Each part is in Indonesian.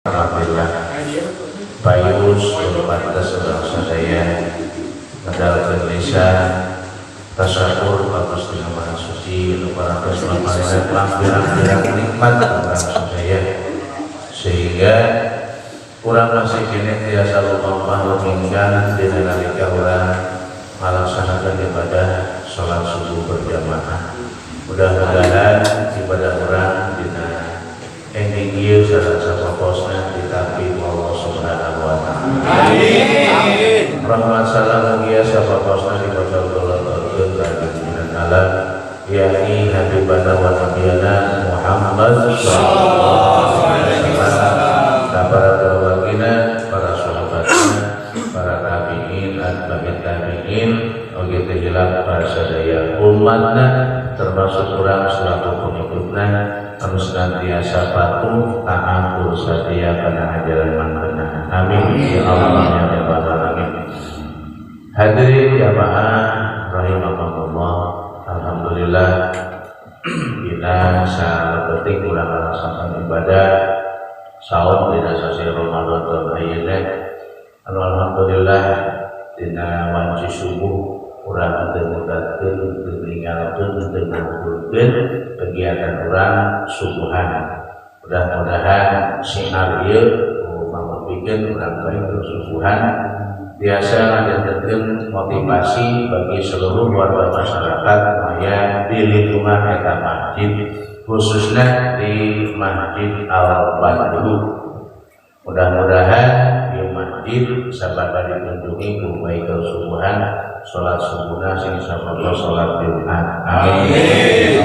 Alhamdulillah Bayus berpada sedang sadaya medal lisan tasyakur bagus dengan maha suci para keselamatan lampiran-lampiran nikmat orang sadaya sehingga kurang masih kini tiasa lupa lumingkan dina nalika urang melaksanakan ibadah sholat subuh berjamaah. Mudah-mudahan ibadah orang dina ending ieu sareng saposna ditampil Allah Subhanahu wa taala. Amin. Rahmat salam mugia saposna dipacalkeun lagi minan alam yakni habibana wa nabiyana Muhammad sallallahu alaihi wasallam, para keluargina, para sahabatnya, para tabi'in, atba'it tabi'in, oge teh hilang para sadaya umatna termasuk urang selaku pengikutna anu senantiasa patuh taat sadaya kana ajaran manhaj. Amin ya Allah ya rabbal alamin. Hadirin jamaah rahimakumullah, alhamdulillah dina saeutik urang ngalaksanakeun ibadah saum dina sasi Ramadan ayeuna anu alhamdulillah dina wanci subuh urang teu mudatkeun teu ninggalkeun teu nganggukeun kegiatan urang subuhan. Mudah-mudahan sinar ieu mangapikeun urang baik subuhan biasa ngajantenkeun motivasi bagi seluruh warga masyarakat maya di lingkungan eta masjid, khususnya di Masjid Al-Badru. Mudah-mudahan di masjid sabada dikunjungi ku baikal subuhan salat subuhna sing sapopo salat Jumat. Amin.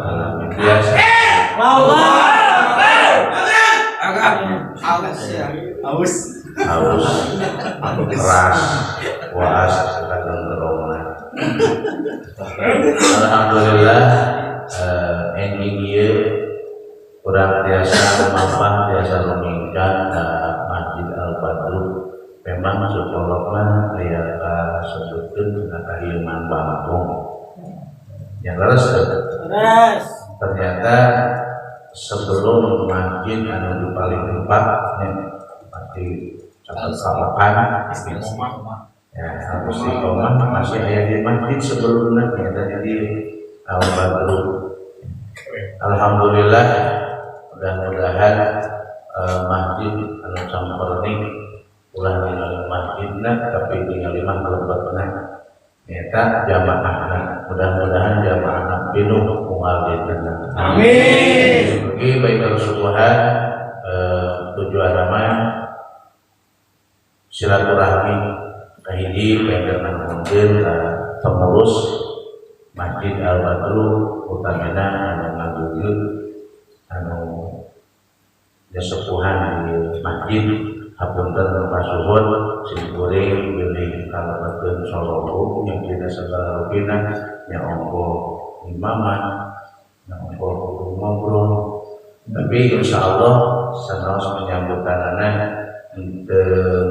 Alamin. Biasa. Allah. Aus. Keras. Waas kadang terowongan. Alhamdulillah ending ieu urang tiasa mampah tiasa lumingkan ka Masjid Al-Badru. Memang psikologna aya kasebutkeun kana kahilman bangkong. Yang leres ternyata sebelum masjid anu di paling tempat pasti catat salapan ya harus iqomah masih aya di masjid sebelumnya ternyata di Al-Badru. Alhamdulillah mudah-mudahan masjid anu samperning ulah ningali masjidna tapi ningali mah kalebetna eta jamaahna. Mudah-mudahan jamaahna pinuh moal dinten. Amin. Mugi baikal subuhan tujuan nama silaturahmi kahiji pengen mungkin pengurus Masjid Al-Badru utamina anu ngagugeun anu sepuhan di masjid hapunten pasuhun sing kuring bilih kalabekeun salawat yang kita segala rupina nya ongko imaman nya ongko ngobrol tapi insyaallah sanes menyambutanana teu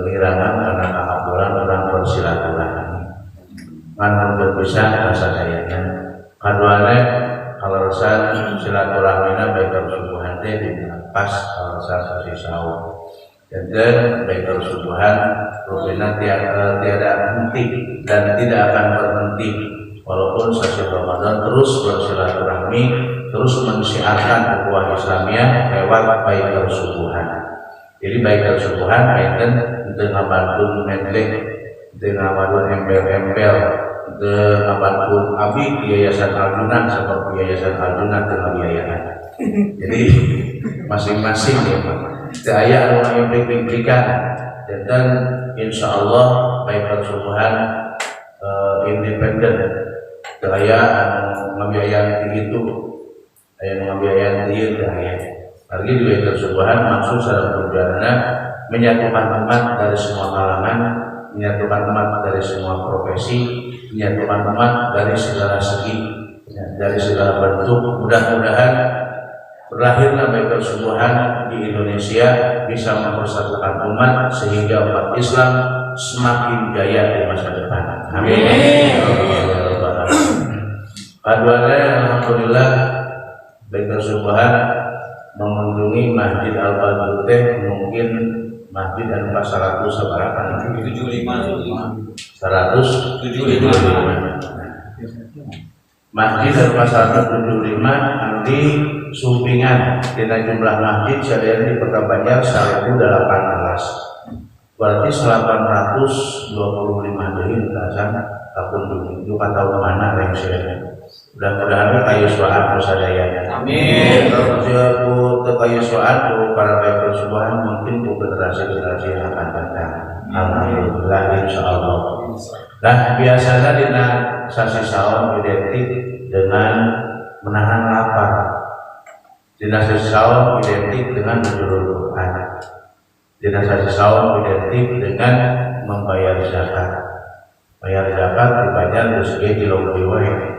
ngirangan kana kahaburan urang bersilaturahmi ngan berpisah kasadayana kaduana kaleresan silaturahmina baik subuhan teh pas kaleresan sasi saum. Dan baikal subuhan rupina tiada henti dan tidak akan berhenti walaupun sasi Ramadan terus bersilaturahmi terus mensiarkan ukhuwah Islamiyah lewat baikal subuhan. Jadi baikal subuhan enten teu ngabantu medlek teu ngabantu embel-embel teu ngabantu abdi Yayasan Al-Junah seperti Yayasan Al-Junah teu ngabiayaan. Jadi masing-masing ya Pak daya anu ngimpi-impikan dan insyaallah baikal subuhan independen daya anu ngabiayaan itu aya ngabiayaan ieu daya lagi di baikal subuhan maksud sareng tujuanna menyatukan umat dari semua kalangan, menyatukan umat dari semua profesi, menyatukan umat dari segala segi, dari segala bentuk. Mudah-mudahan berlahirlah baikal subuhan di Indonesia bisa mempersatukan umat sehingga umat Islam semakin jaya di masa depan. Amin. Kaduana alhamdulillah baikal subuhan mengunjungi Masjid Al-Badr teh mungkin masjid anu ka 100 sabaraha 75 Masjid anu ka 175 anu di Sumpingan dina jumlah masjid sadaya di Kota Banjar 1018 berarti 825 deui kasan kakunjungan itu ka tahun mana rengseun mudah-mudahan kayuswaan sadaya. Amin. Kalau ku kayuswaan ku para baik bersubahan mungkin ku generasi-generasi yang akan datang. Alhamdulillah insyaallah. Dan biasanya dina sasi saum identik dengan menahan lapar. Dina sasi saum identik dengan menurut Quran. Dina sasi saum identik dengan membayar zakat. Bayar zakat dibayar rezeki di lobby wae.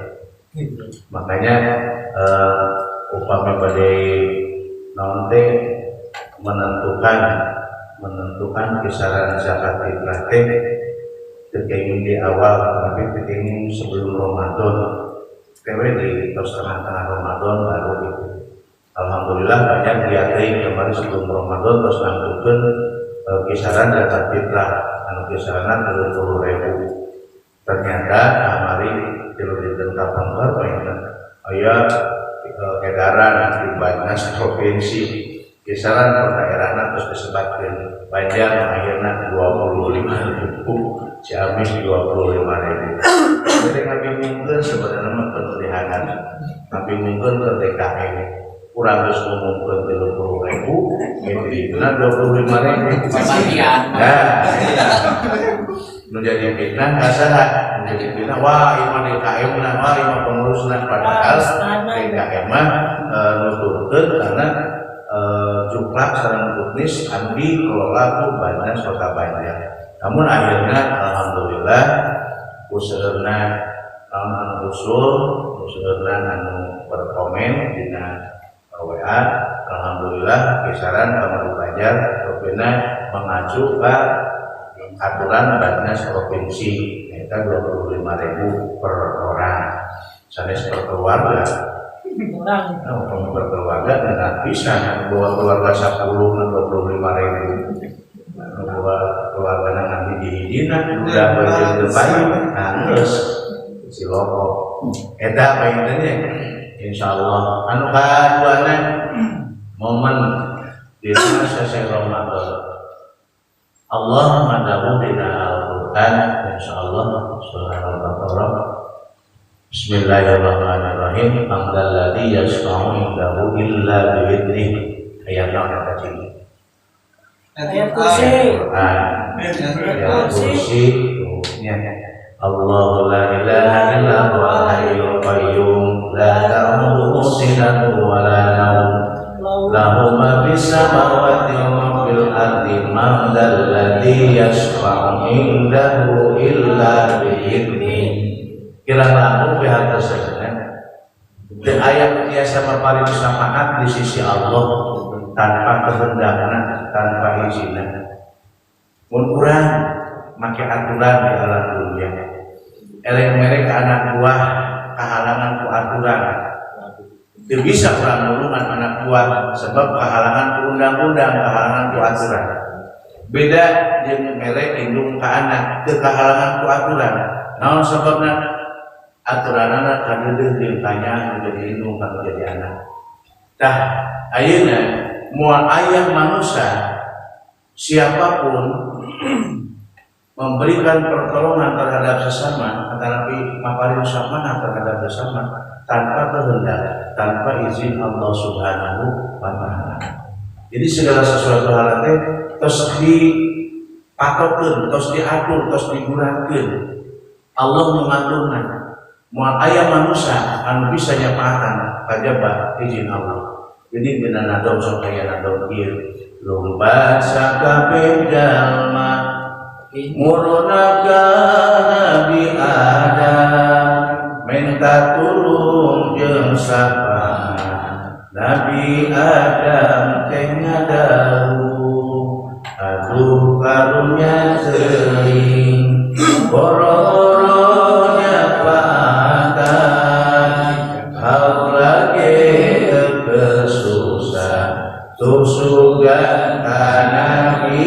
Makanya upama pada nanti menentukan kisaran zakat fitrah terkini di awal tapi terkini sebelum Ramadan di tengah Ramadan baru itu. Alhamdulillah banyak diatai kemarin sebelum Ramadan terus nantukan kisaran zakat fitrah kisaran 30.000. Ternyata kemarin kalau di tentang ayah edaran di Banjar provinsi kisaran per daerah terus disebutkan Banjar akhirnya 25.000 Ciamis 25.000 jadi kami mungkin sebenarnya memperlihatkan kami mungkin ke DKM kurang terus mengumumkan 30.000 jadi 25.000 menjadi fitnah kasahat menjadi fitnah wah iman DKM wah iman pengurusna padahal DKM nuturkeun karena juklak sareng teknis andi kelola ku Banjar Kota Banjar. Namun akhirnya alhamdulillah usahana anu usul anu berkomen dina WA alhamdulillah kisaran Kamar Banjar rupina mengacu ke aturan Banjar provinsi itu 25.000 per orang sanes per keluarga per keluarga dengan bisa buat keluarga 10 dan 25.000 buat keluarga nanti dihidina udah berjalan depan terus si loko eta apa intinya insyaallah anu kaduana momen di selesai Ramadan Allah madawu dina Al-Quran insyaallah surah Al-Baqarah Bismillahirrahmanirrahim Amdalladzi yasma'u indahu illa bi'idnih ayat yang tadi ayat kursi Allahu la ilaha illa huwa hayyul qayyum la ta'khudhuhu sinatun wa la nawm lahu ma fis samawati wa ma fil ardi man dzalladzi yashfa'u indahu illa bi'idnih kira-kira aku pihak tersebut dan ayat biasa berpaling syafaat di sisi Allah tanpa kehendakna tanpa izinna mun urang make aturan di alam dunia elek mereka anak buah kehalangan ku aturan tidak bisa orang nulungan anak buah sebab kehalangan ku undang-undang kehalangan ku aturan beda jeung mereka indung ke anak kehalangan ku aturan naon sebabna aturan anak kadeudeung jeung tanya menjadi indung kan menjadi anak tah ayeuna moal aya manusia siapapun memberikan pertolongan terhadap sesama tetapi maparin samana terhadap sesama tanpa kehendak tanpa izin Allah Subhanahu wa taala. Jadi segala sesuatu hal teh tos dipatokkeun, tos diatur, tos digurakeun. Allah mengaturna. Moal aya manusia anu bisa nyapaatan kajaba izin Allah. Jadi dina nadom sok aya nadom ieu lomba sakabeh jalma murunaga Nabi Adam minta tulung jeung sapa Nabi Adam teh ngadawu aduh karunya teuing boro-boro nyapaatan haula ge kesusah kanabi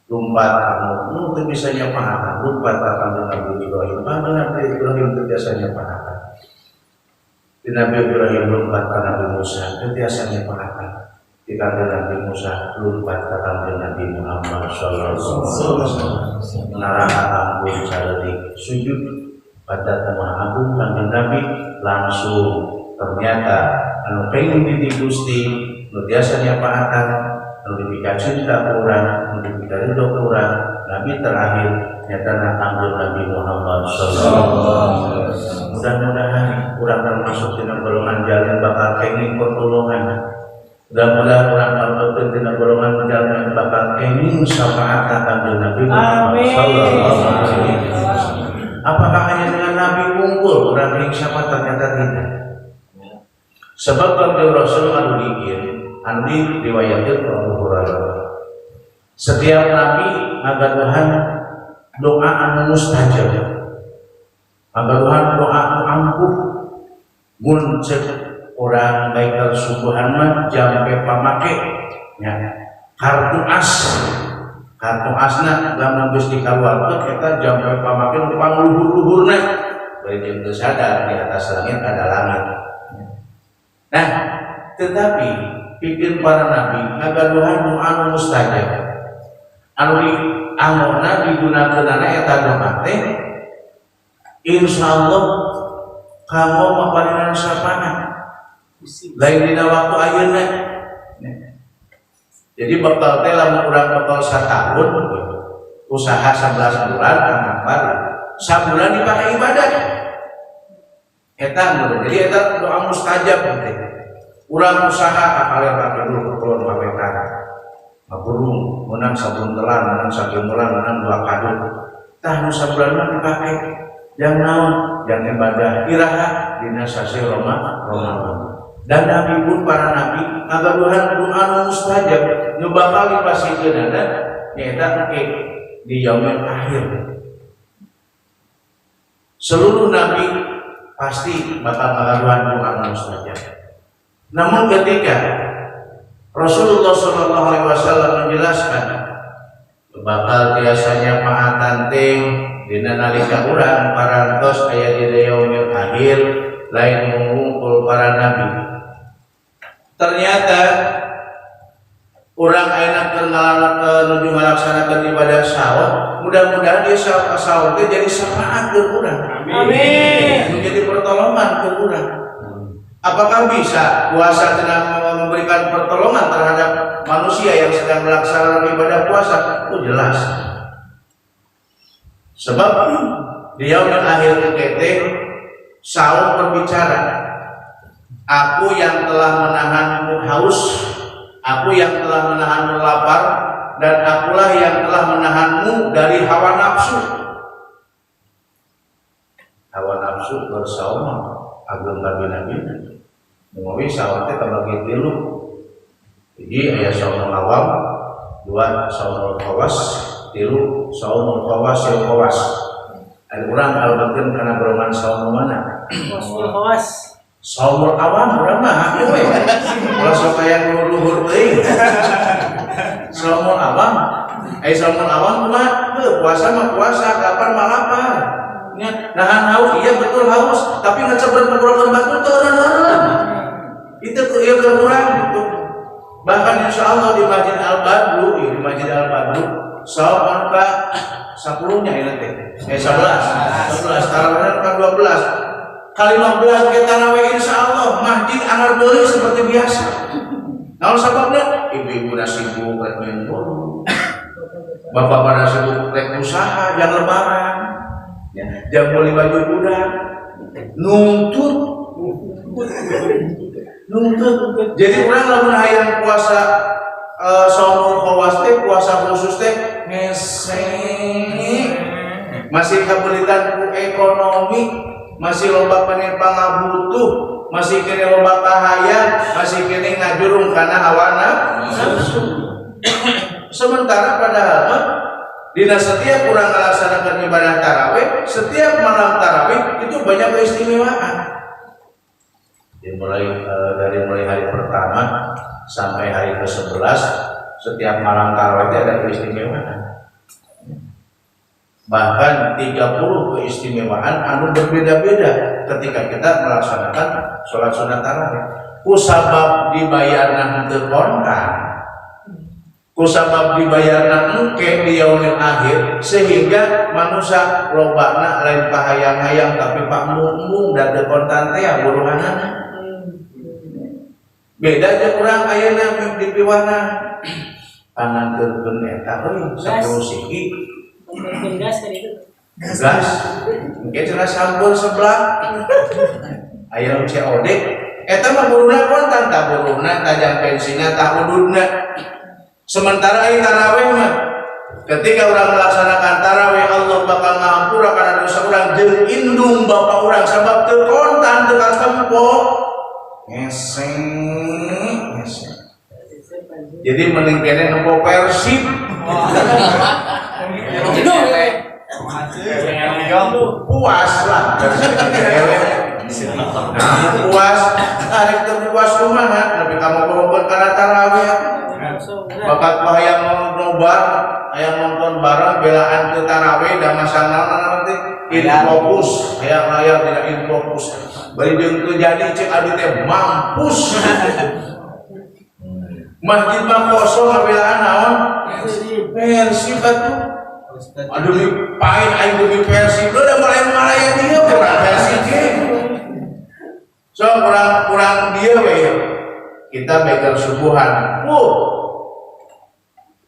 lumpat kamu itu bisanya pahala lumpat kamu Nabi Ibrahim mana Nabi Ibrahim itu biasanya pahala di Nabi Ibrahim lumpat ke Nabi Musa itu biasanya pahala di Nabi Musa lumpat ke Nabi Muhammad sallallahu alaihi wasallam menarang ampun saredik sujud pada Tuhan Agung kanjeng Nabi langsung ternyata anu pengen di Gusti nu biasanya paatan anu dipika cinta kurang anu dipika ridho kurang Nabi terakhir nyata kanjeng Nabi Muhammad sallallahu alaihi wasallam mudah-mudahan kurang termasuk dina golongan jalan bakal kenging pertolongan mudah-mudahan orang tertentu dina golongan jalan bakal kenging syafaat kanjeng Nabi Muhammad sallallahu alaihi wasallam. Apakah hanya dengan Nabi kumpul orang yang syafaat? Ternyata tidak. Sebab bagi Rasul anu dikir andi riwayatkeun Abu Hurairah. Setiap Nabi ngagaduhan doa anu mustajab. Ngagaduhan doa anu ampuh. Mun cek orang baikal subuhan mah jampe pamake nya kartu asna lamun geus dikaluarkeun eta jampe pamake nu pangluhur-luhurna bari dia teu sadar di atas langit ada langit. Nah, tetapi pikeun para nabi ngagaduhan doa anu mustajab. Anu angona digunakeunana eta doa teh insyaallah kamu maparingan syafaat lain dina waktu ayeuna. Jadi bakal teh lamun urang bakal satahun usaha 11 bulan angkat baru sabulan dipakai ibadah eta jadi eta doa mustajab teh urang usaha kapal pakai dulu kulon pawetan ngapurung menang sabun telan menang sakeun bulan menang 2 kadut tah nu sabulan mah dipakai yang naon yang ibadah iraha dina sasi Ramadan. Dan Nabi pun para Nabi ngagaduhan doa mustajab nu bakal dipasikeun nyaeta di yaumil akhir. Seluruh Nabi pasti bakal ngagaduhan doa mustajab. Namun ketika Rasulullah Shallallahu Alaihi Wasallam menjelaskan bakal biasanya paatan ting dina nalika urang parantos aya di yaumil akhir lain mengumpul para nabi. Ternyata orang enak menuju melaksanakan ibadah sahur, mudah-mudahan dia sahur itu jadi syafaat ke urang. Amin. Menjadi pertolongan ke urang. Apakah bisa puasa sedang memberikan pertolongan terhadap manusia yang sedang melaksanakan ibadah puasa? Itu jelas. Sebab di yaumul akhir kete sahur berbicara. Aku yang telah menahanmu haus, aku yang telah menahanmu lapar, dan akulah yang telah menahanmu dari hawa nafsu. Hawa nafsu bersaum ageng nabi-nabi. Mengawi sawate terbagi tilu. Jadi aya saumul awam, 2 saumul khawas, 3 saumul khawas yang khawas. Ada orang albatin karena golongan saum mana? Saumul khawas. Saumul awam urang mah we. Kalau supaya luhur teuing. Saumul awam. Saumul awam mah puasa mah puasa, lapar mah lapar. Nya nahan haus iya betul haus, tapi ngecebrek ngobrolan batu teu eureun. Itu ieu kurang gitu. Bahkan insyaallah di Masjid Al-Badru, di Masjid Al-Badru saum ka 10-nya ini teh. 11 tarawih ka 12. Kali 15 kita nawe insyaallah masjid anggar deui seperti biasa. Naon sababna? Ibu-ibu sibuk rek nyentuh. Bapak-bapak sibuk rek usaha yang lebaran. Ya, jam beli baju budak. Nuntut. Jadi urang lamun hayang puasa saumul khawas teh puasa khusus teh ngeseng. Masih kabelitan ku ekonomi. Masih loba pengen pangabutuh, masih kene loba kahayang, masih kene ngajurung karena hawa nafsu. Sementara padahal dina setiap kurang melaksanakan ibadah tarawih, setiap malam tarawih itu banyak keistimewaan. Dari mulai hari pertama sampai hari ke-11 setiap malam tarawih itu ada keistimewaan. Bahkan 30 keistimewaan anu berbeda-beda ketika kita melaksanakan sholat sunat tarawih. Kusabab dibayarna teu kontan, kusabab dibayarna engke di yaumil akhir, sehingga manusia lobana lain pahayang-hayang tapi pak mung dan teu kontan teh buruhanana. Beda aja urang ayeuna di piwana panganteurkeun eta euy 10 siki gas kan itu. gas engke cenah sampul sebelah aya COD eta mah buruna kontan tah buruna tajam pensinya tah ududna. Sementara aya tarawih mah ketika urang melaksanakan tarawih Allah bakal ngampura kana dosa urang jeung indung bapak urang sabab teu kontan teu katempo ngeseng. Jadi mending kene nempo Persib. Puas lah. Puas, arek teu puas kumaha? Tapi kamu korban kana tarawih. Bakat hayang nobar, hayang nonton bareng belaan ke tarawih da masalah nanti fokus, hayang tidak fokus. Bari jeung teu jadi cek adi teh mampus. Masjid mah kosong belaan naon? Persib atuh. Aduh di pain aing demi Persib lu udah malayan dia kurang Persib ge. So kurang dia we. Kita beker subuhan.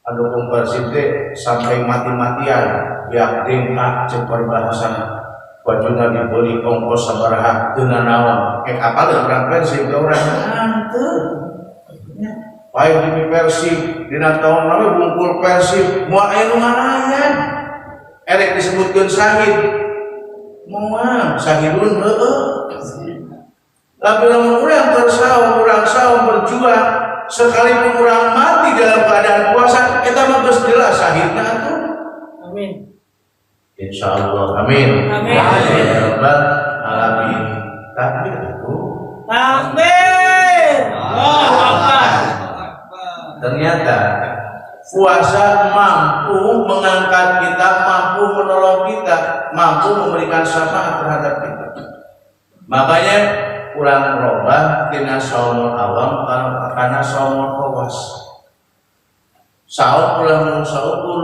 Aduh Persib teh sampai mati-matian yakin cek perbahasan bajuna dibeli ongkos sabaraha teu naon. Apal urang Persib ke urang hanteu. Baik demi Persib, dina tahun lalu bungkul Persib, mual aya nu ngarayan. Erek disebutkeun syahid. Moal syahidun heueuh. Tapi lamun urang tersaum, urang saum berjuang, sekalipun urang mati dalam keadaan puasa, eta mah geus jelas syahidna atuh. Amin. Insyaallah. Amin. Amin. Ya rabbal alamin. Takbir itu. Takbir. Allahu Akbar. Ternyata puasa mampu mengangkat kita, mampu menolong kita, mampu memberikan syafaat terhadap kita. Makanya kurang robah tina saumul awam karena saumul khawas. Saum ulah saukur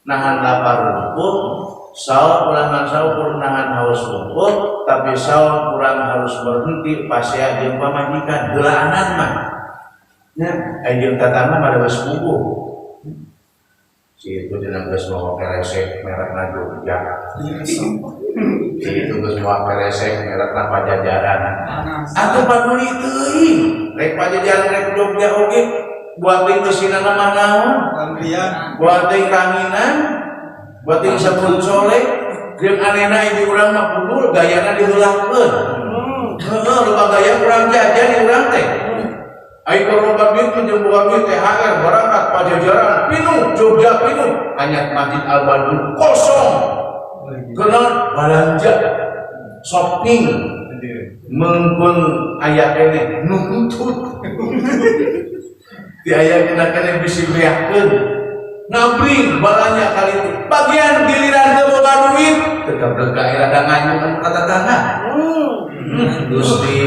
nahan lapar rumput, saum ulah saukur nahan haus rumput, tapi saum kurang harus berhenti pasya jeung pamajikan gelaanan mah. Ya, ayeuna tatana pada geus puguh. Si itu dina geus mau keresek merekna Jogja. Si itu geus mau keresek merekna Pajajaran. Atuh paduli teuing, rek Pajajaran rek Jogja oge, buat teuing mesinana mah naon? Kambrian. Buat teuing ranginan, buat teuing sabun soleh, jeung anena ieu urang mah pudul gayana diheulahkeun. Heeh, loba gaya urang jajan di urang teh. Ayo korban duit menjembukan duit THR berangkat Pajajaran pinuh Jogja pinuh hanya Masjid Al-Badun kosong karena belanja shopping mengpun ayat ini nuntut di ayat kena bisi beakeun ngabring balanya kali itu bagian giliran teu boga duit tetep lega rada nganyuk ka tetangga Gusti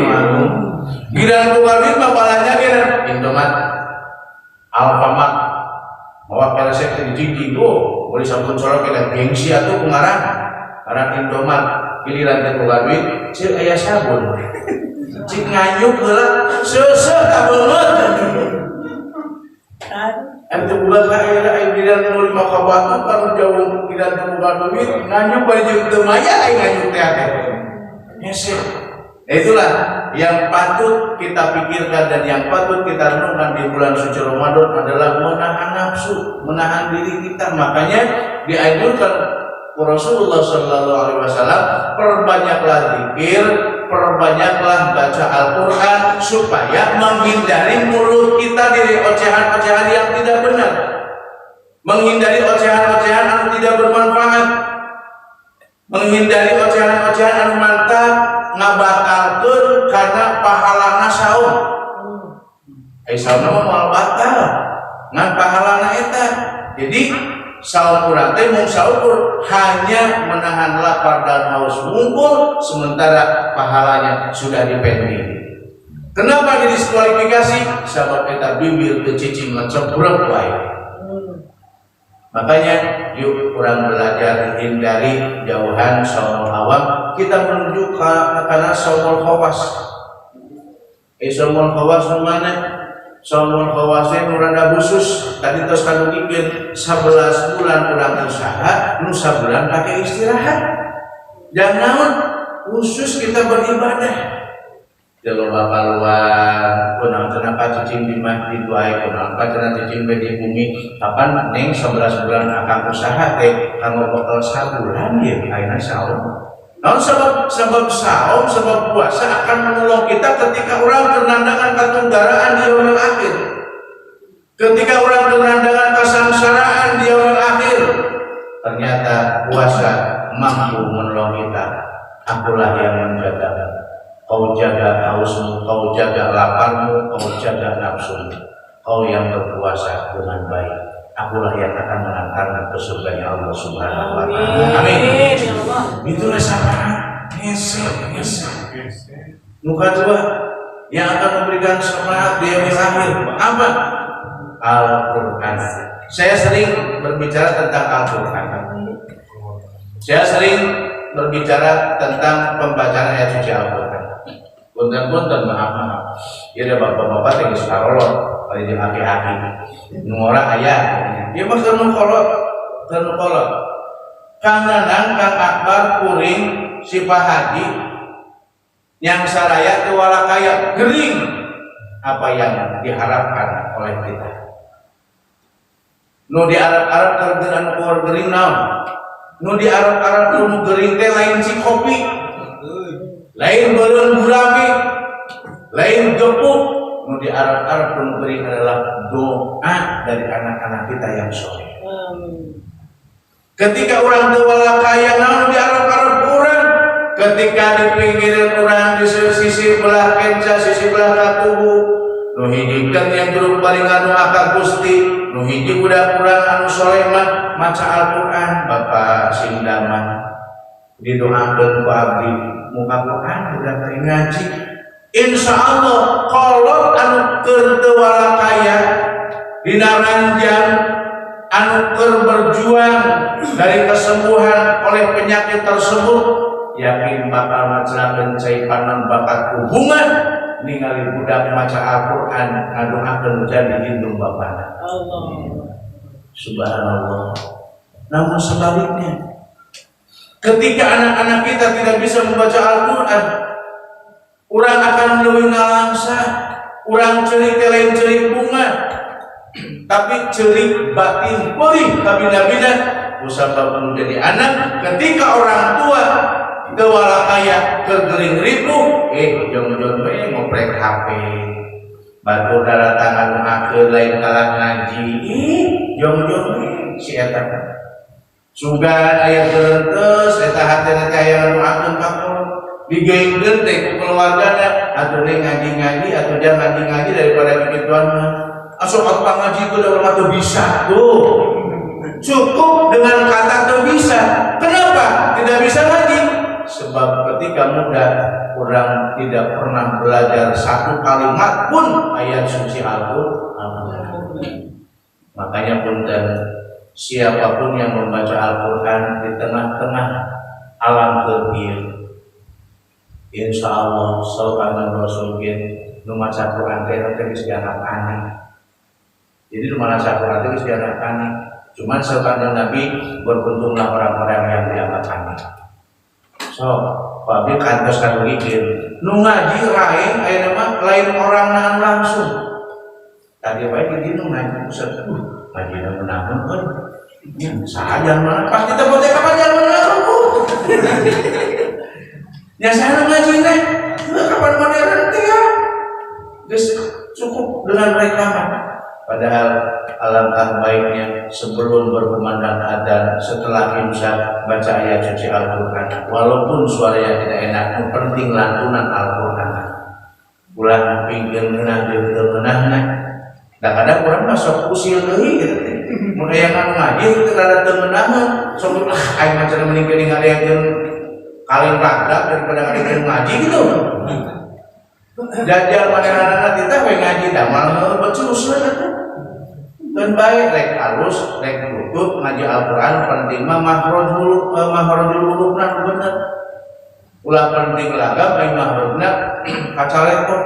anu giran kumarin bapalanya giran Indomaret Alfamart bawa keresek di jiji tuh boleh sabun solok kita gengsi atau pengarang karena Indomaret giliran ke duit cik ayah sabun cik nganyuk lah seseh tak banget itu bukan ayah giran mau lima kabar kalau jauh giran ke duit nganyuk baju temaya nganyuk teh itulah yang patut kita pikirkan dan yang patut kita renungkan di bulan suci Ramadan adalah menahan nafsu, menahan diri kita. Makanya dianjurkan Rasulullah Sallallahu Alaihi Wasallam perbanyaklah zikir, perbanyaklah baca Al-Quran supaya menghindari mulut kita dari ocehan-ocehan yang tidak benar, menghindari ocehan-ocehan yang tidak bermanfaat, menghindari ocehan-ocehan yang mantap ngabatalkeun karena pahalana saum. Saum mah moal batal ngan pahalana eta. Jadi saum urang teh mung saukur hanya menahan lapar dan haus ngumpul sementara pahalanya sudah dipending. Kenapa didiskualifikasi? Sebab eta bibir teu cicing ngecebrek wae. Makanya yuk kurang belajar hindari jauhan saumul awam, kita menuju ke kana saumul khawas. Saumul khawas mana? Saumul khawas nu rada khusus. Tadi tos kadugikeun 11 bulan urang usaha, nu sabulan pake istirahat. Jangan naon khusus kita beribadah. Kalau bapak luar, kunang kenapa cicing di masjid wae, kunang cenah cicing di bumi. Kapan neng 11 bulan akan usaha teh kanggo bakal sabulan ya ayeuna saum. Naon sebab saum, sebab puasa akan menolong kita ketika orang bernandangan ketunggaraan di yaumil akhir. Ketika orang bernandangan kesengsaraan di yaumil akhir, ternyata puasa mampu menolong kita. Akulah yang menjaga. Kau jaga hausmu, kau jaga laparmu, kau jaga nafsumu. Kau yang berpuasa dengan baik, akulah yang akan mengantarkan ke surganya Allah Subhanahu wa Ta'ala. Amin. Itulah syafaat. Muka dua yang akan memberikan syafaat di yaumil akhir apa? Al-Quran. Saya sering berbicara tentang Al-Quran. Saya sering berbicara tentang pembacaan ayat suci Al-Quran. Punten maaf. Ya ada bapak-bapak yang sekarolot, kalau dia aki-aki, ngora ayah. Dia mah kanu kolot. Kang Nanang, Kang Akbar, kuring, si Pak Haji, yang saraya teu walakaya gering. Apa yang diharapkan oleh kita? Nu di Arab-Arab kerjaan keluar gering naon? Nu di Arab-Arab nu gering teh lain si kopi. Lain beureun gurame, lain gepuk. Nu di Arab-Arab pun beri adalah doa dari anak-anak kita yang soleh. Ketika orang tua kaya naon di Arab-Arab kurang, ketika di pinggiran orang di sisi belah kenca, sisi belah katubu, nu hiji yang juruk paling anu akal Gusti, nu hiji budak kurang anu soleh mah maca Al-Qur'an. Bapak Sindaman didoakeun ku abdi muka Quran udah ngaji. Insya Allah kalau anu keur teu walakaya dina ranjang anu keur berjuang dari kesembuhan oleh penyakit tersebut, yakin bakal ngajelakeun cai panon bakat hubungan ningali budak maca Al-Qur'an ngadoakeun jadi indung bapana. Subhanallah. Namun sebaliknya, ketika anak-anak kita tidak bisa membaca Al-Quran, orang akan lebih ngalangsa, orang cerik lain cerik bunga, tapi cerik batin perih kabina-bina, musabab menjadi anak. Ketika orang tua tewalakaya kegering ribu, jong-jong ngoprek HP, batu darah tangan akhir lain kalah ngaji, jong-jong si eta. Sugan ayat terus, eta hatena kaya anu akeun kakul digeungkeun teh ku keluargana, atuh ning ngaji-ngaji atuh jangan ngaji daripada kituan mah. Asok apa ngaji ku da urang teu bisa tuh. Cukup dengan kata teu bisa. Kenapa tidak bisa ngaji? Sebab ketika muda orang tidak pernah belajar satu kalimat pun ayat suci Al-Qur'an. Makanya punten siapapun yang membaca Al-Quran di tengah-tengah alam kebir, insya Allah saukan Rasulullah numaca Quran teh geus dianak-anak. Jadi numaca Quran teh geus dianak-anak. Cuman saukan Nabi berkuntunglah orang-orang yang dianak-anak. So, babi kantos kadugikeun nu ngaji lain aya mah lain orang nahan langsung. Tadi bae di nu ngaji Ustaz. Ngaji naon kan? Ya, saja mana pas kita botek apa jalan aku. Ya saya ngaji teh, kapan modern teh ya. Geus cukup dengan rekaman. Padahal alangkah baiknya sebelum berkumandang adzan setelah imsak baca ayat suci Al-Qur'an. Walaupun suaranya tidak enak, yang penting lantunan Al-Qur'an. Ulah pingin ngeunah jeung teu ngeunahna. Da kadang urang mah sok usil deui gitu. Mun aya anu ngaji teu rada teu ngeunahna, sok aing mah cenah mending geuning ngadeakeun kaleng ragdak daripada ngadeakeun ngaji gitu. Jajal manehna teh we ngaji da malah becus atuh. Dan baik rek halus, rek lutut ngaji Al-Qur'an penting mah mahrojul hurufna bener. Ulah penting lagap aing mahrojna kacalekot.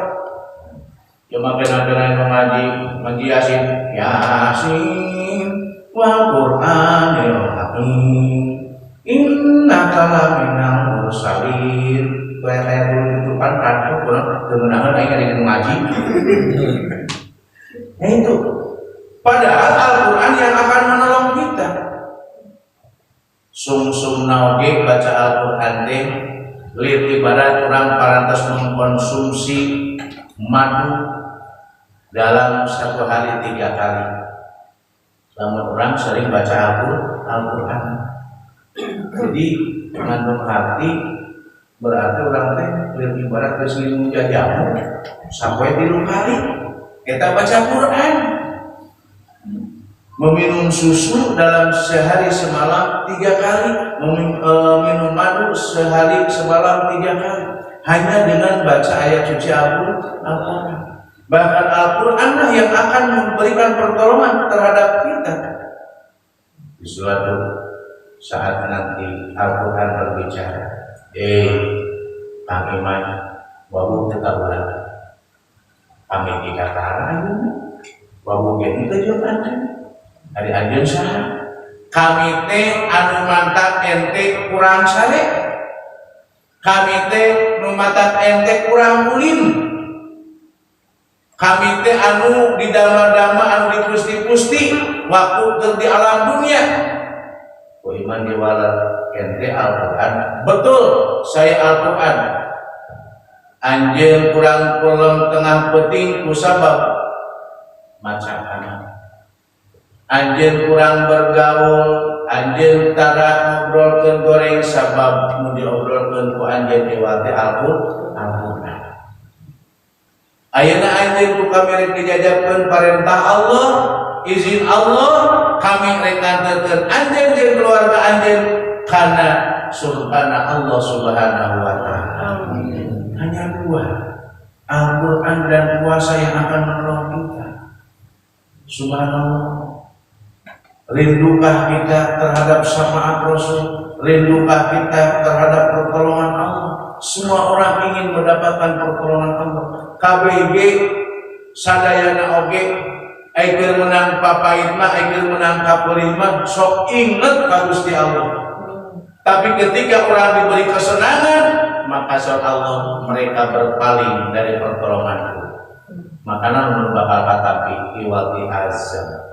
Cuma kena-kena ngaji Yasin, Yasin wal Qur'anil Hakim. Innaka laminal mursalin. Kayak itu kan ratu kurang kemenangan aing ngaji. Nah itu. Padahal Al-Quran yang akan menolong kita. Sum-sum naoge baca Al-Quran teh lir ibarat orang parantos mengkonsumsi madu dalam satu hari 3 kali. Selama orang sering baca Al-Quran. Jadi mengandung hati berarti orang teh lir ibarat geus minum jajamu sampai 3 kali. Kita baca Quran. Meminum susu dalam sehari semalam 3 kali, minum madu sehari semalam 3 kali, hanya dengan baca ayat suci Al-Quran. Bahkan Al-Quran lah yang akan memberikan pertolongan terhadap kita. Di suatu saat nanti Al-Quran berbicara, Kang Iman, wabu ketahuan, kami dikatakan, wabu gini kejutan. Hari anjeun saha? Kami teh anu mantap ente kurang sare. Kami teh nu mantap ente kurang ulin. Kami teh anu didama-dama anu dipusti-pusti waktu keur di alam dunia. Ku iman diwala ente Al-Qur'an. Betul, saya Al-Qur'an. Anjeun kurang kolom tengah penting ku sabab maca anak. Anjeun kurang bergaul, anjeun tara ngobrolkeun goreng sabab nu diobrolkeun ku anjeun lewat Al-Qur'an. Ayeuna anjeun ku kami rek dijajabkeun parentah Allah, izin Allah, kami rek nganterkeun anjeun jeung keluarga anjeun kana surgana Allah Subhanahu wa taala. Hanya 2, Al-Qur'an dan puasa yang akan menolong kita. Subhanallah. Rindukah kita terhadap syafaat Rasul? Rindukah kita terhadap pertolongan Allah? Semua orang ingin mendapatkan pertolongan Allah. KBG sadayana oge ayeuna menang papait mah ayeuna menang kapeulih mah sok inget ka Gusti Allah. Tapi ketika orang diberi kesenangan, maka sok Allah mereka berpaling dari pertolonganku. Makanya bakal katapi iwati azam.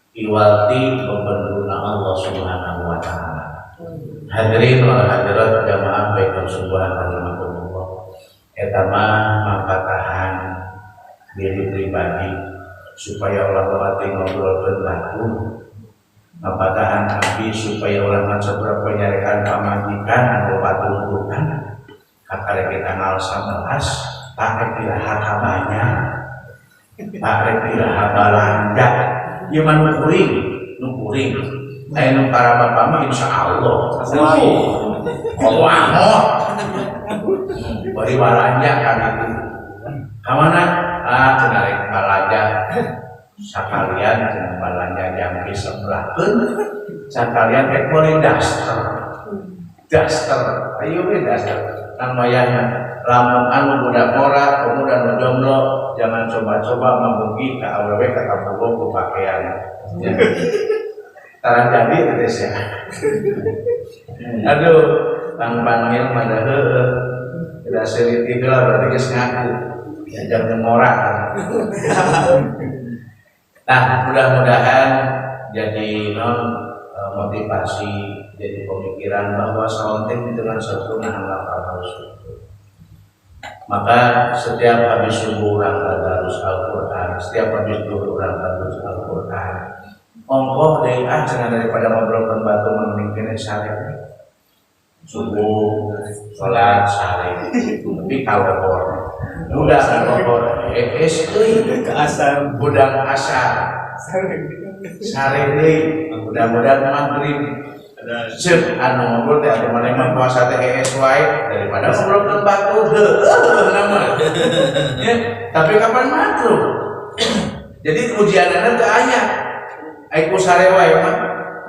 Iwati pembentukna Allah Subhanahu wa taala. Hadirin wal hadirat jamaah baikun subhanallahi eta mah mapatahan diri pribadi supaya Allah teh ngobrolkeun laku. Mapatahan abdi supaya ulah saberapa nyarekan pamajikan anu patuntutan kakarek tanggal 11 pakai piraha kabanya pakai piraha balanja. Ieu mah nu kuring. Anu para bapak mah insyaallah. Allah. Bari balanja kan itu. Ka mana? Cenah balanja sakalian cenah balanja jampi sebelahkeun. Sakalian rek meuli daster. Ayo we daster. Namanya lamun anu budak mora, pemuda nu jomblo, jangan coba-coba membuki ka awewe ka kabogo ku pakaian. Tarang jadi teh ya. Aduh, Kang Panggil mah heueuh. Tidak seliti heula berarti geus ngaku. Diajak mora. Nah, mudah-mudahan jadi motivasi, jadi pemikiran bahwa saon teh dengan satu nah harus. Maka setiap habis subuh orang tadarus Al-Qur'an setiap habis dulu orang baca Al-Quran. Ongkoh deh jangan daripada ngobrol batu mending sare. Subuh, sholat sare, tapi kalor. Udah kalor, ke asam. budang asar, sare deh, mudah-mudahan maghrib. Cek anu ngobrol teh anu mana puasa teh wae daripada ngobrol batu nama. Ya, tapi kapan maghrib? Jadi ujianana teu aya. Ai ku sare wae mah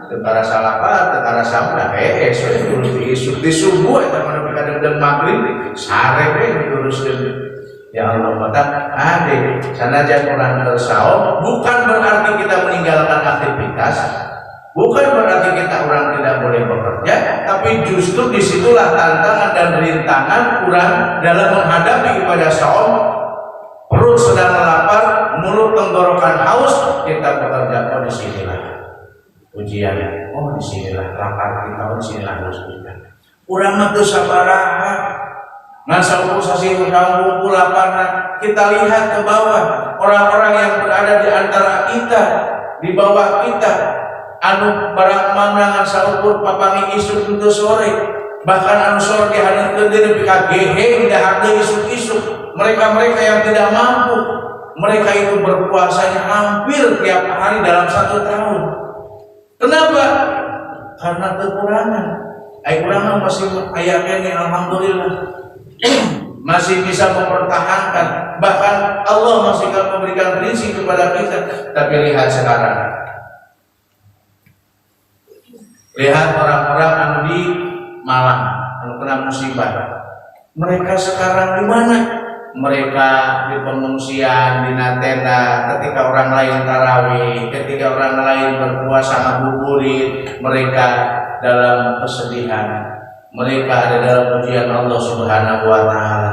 teu karasa lapar, teu karasa mah terus di subuh eta mana kadang maghrib sare we teruskeun. Ya Allah mata ade sanajan urang tersaum bukan berarti kita meninggalkan aktivitas. Bukan berarti kita orang tidak boleh bekerja, tapi justru disitulah tantangan dan rintangan orang dalam menghadapi ibadah saum. Perut sedang lapar, mulut tenggorokan haus, kita bekerja. Oh disinilah ujiannya. Oh disinilah lapar kita. Oh disinilah haus kita. Urang mah teu sabaraha. Ngan sausasi urang kumpul lapar, kita lihat ke bawah orang-orang yang berada di antara kita, di bawah kita. Anu barang mandangan saukur papangi isuk itu sore, bahkan anu sore dihadirkan diri pika gehe dahak isuk-isuk. Mereka-mereka yang tidak mampu, mereka itu berpuasanya hampir tiap hari dalam 1 tahun. Kenapa? Karena kekurangan. Kekurangan masih ayatnya alhamdulillah masih bisa mempertahankan. Bahkan Allah masih akan memberikan rezeki kepada kita. Tapi lihat sekarang. Lihat orang-orang anu di Malang, anu kena musibah. Mereka sekarang di mana? Mereka di pengungsian, di tenda. Ketika orang lain tarawih, ketika orang lain berpuasa ngabuburit, mereka dalam kesedihan. Mereka ada dalam ujian Allah Subhanahu wa taala.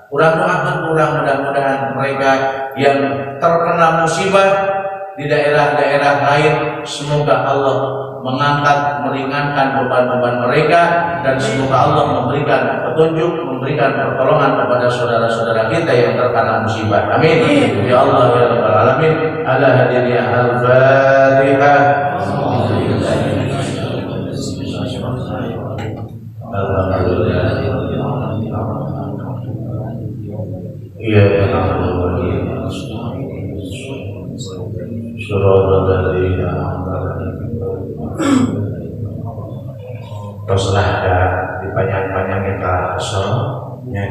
Kurang mudah-mudahan mereka yang terkena musibah di daerah-daerah lain, semoga Allah mengangkat, meringankan beban-beban mereka, dan semoga Allah memberikan petunjuk, memberikan pertolongan kepada saudara-saudara kita yang terkena musibah. Amin. Ya Allah ya Rabbal Alamin. Ala hadirnya Al-Fatihah. Alhamdulillah. Ya Allah. Surah dari teruslah dipanjang-panjang kita keselnya.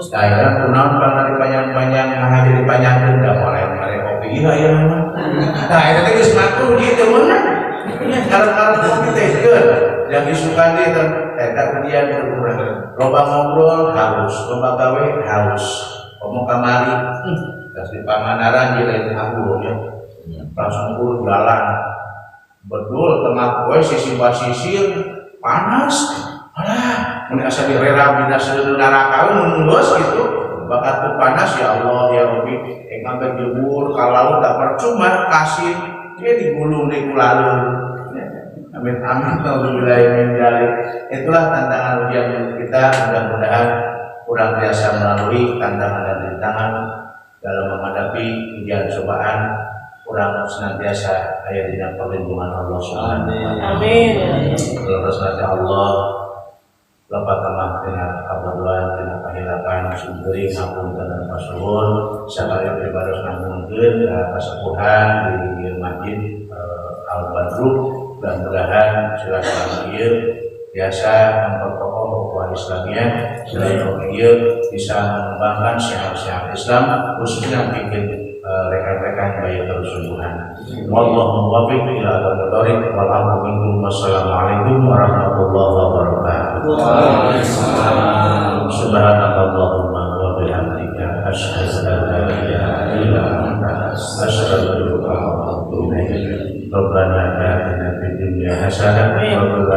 Saya kenal karena dipanjang-panjang, hanya dipanjangkan nggak mulai kopi iya ya. Nah itu tadi sematu gitu mana? Kalau kopi teh yang disukai itu, kemudian berkurang. Loba ngobrol haus, loba gawe haus. Ngomong kamari, kasih pamanaran jadi aku ya. Langsung turun jalan. Betul tengah gue sisir panas. Alah, mun asa direra bina neraka nunggus gitu. Bakat tuh panas ya Allah ya Rabbi. Ngambil jebur kalau tak percuma kasih dia digulung di kulalun. Amin amin alhamdulillah min dzalik. Itulah tantangan ujian kita, mudah-mudahan kurang biasa melalui tantangan dan rintangan dalam menghadapi ujian cobaan. Kurang senantiasa ayat di perlindungan Allah Subhanahu wa taala. Amin. Terus nanti Allah lepas tamah dengan kebutuhan, dengan kehilapan, sumber maupun dengan pasuhun, sekali beribadah mungkin kesepuhan di masjid Al-Badru, mudah-mudahan silaturahmi biasa memperkokoh ukhuwah Islamiyah, silaturahmi bisa mengembangkan syiar-syiar Islam, khususnya bikin rekan-rekan baik kerusuhan. Wallahu muwaffiq ila aqwamit thoriq wal amru minkum. Wassalamualaikum warahmatullahi wabarakatuh. Waalaikumsalam. Subhanakallahumma wa bihamdika asyhadu an la ilaha illa anta astaghfiruka wa atubu ilaik. Rabbana atina fid dunya hasanah wa fil